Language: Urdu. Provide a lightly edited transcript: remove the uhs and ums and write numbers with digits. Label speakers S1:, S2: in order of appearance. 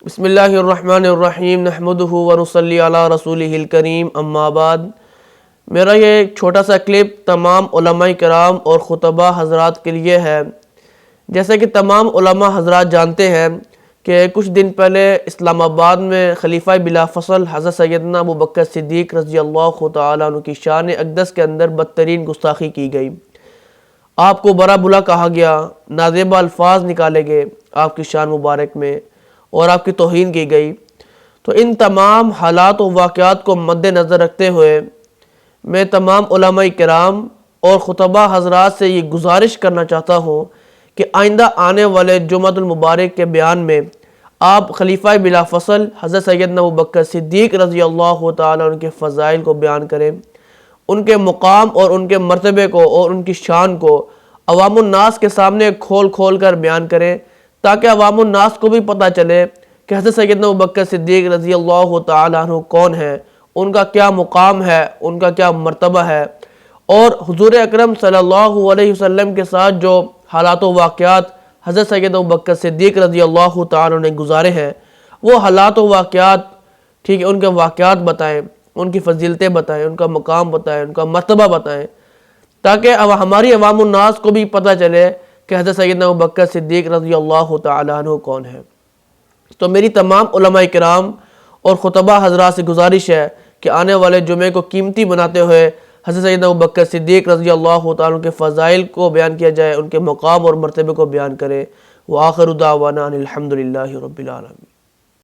S1: بسم اللہ الرحمن الرحیم نحمدہ ونصلی علی رسولہ الکریم اما بعد۔ میرا یہ ایک چھوٹا سا کلپ تمام علماء کرام اور خطبہ حضرات کے لیے ہے۔ جیسے کہ تمام علماء حضرات جانتے ہیں کہ کچھ دن پہلے اسلام آباد میں خلیفہ بلا فصل حضرت سیدنا ابوبکر صدیق رضی اللہ تعالیٰ عنہ کی شان اقدس کے اندر بدترین گستاخی کی گئی۔ آپ کو برا بلا کہا گیا، نازیبہ الفاظ نکالے گئے آپ کی شان مبارک میں اور آپ کی توہین کی گئی۔ تو ان تمام حالات و واقعات کو مد نظر رکھتے ہوئے میں تمام علماء کرام اور خطبہ حضرات سے یہ گزارش کرنا چاہتا ہوں کہ آئندہ آنے والے جمعۃ المبارک کے بیان میں آپ خلیفہ بلا فصل حضرت سیدنا ابوبکر صدیق رضی اللہ تعالیٰ عنہ کے فضائل کو بیان کریں، ان کے مقام اور ان کے مرتبے کو اور ان کی شان کو عوام الناس کے سامنے کھول کھول کر بیان کریں، تاکہ عوام الناس کو بھی پتہ چلے کہ حضرت سیدنا ابوبکر صدیق رضی اللہ تعالیٰ عنہ کون ہیں، ان کا کیا مقام ہے، ان کا کیا مرتبہ ہے، اور حضور اکرم صلی اللہ علیہ وسلم کے ساتھ جو حالات و واقعات حضرت سیدنا ابوبکر صدیق رضی اللہ تعالیٰ عنہ نے گزارے ہیں، وہ حالات و واقعات ٹھیک ہے، ان کے واقعات بتائیں، ان کی فضیلتیں بتائیں، ان کا مقام بتائیں، ان کا مرتبہ بتائیں، تاکہ ہماری عوام الناس کو بھی پتہ چلے کہ حضرت سیدنا ابوبکر صدیق رضی اللہ تعالیٰ عنہ کون ہے۔ تو میری تمام علماء کرام اور خطبہ حضرات سے گزارش ہے کہ آنے والے جمعے کو قیمتی بناتے ہوئے حضرت سیدنا ابوبکر صدیق رضی اللہ تعالیٰ عنہ کے فضائل کو بیان کیا جائے، ان کے مقام اور مرتبے کو بیان کرے۔ وآخر دعوانا ان الحمد للہ رب العالمین۔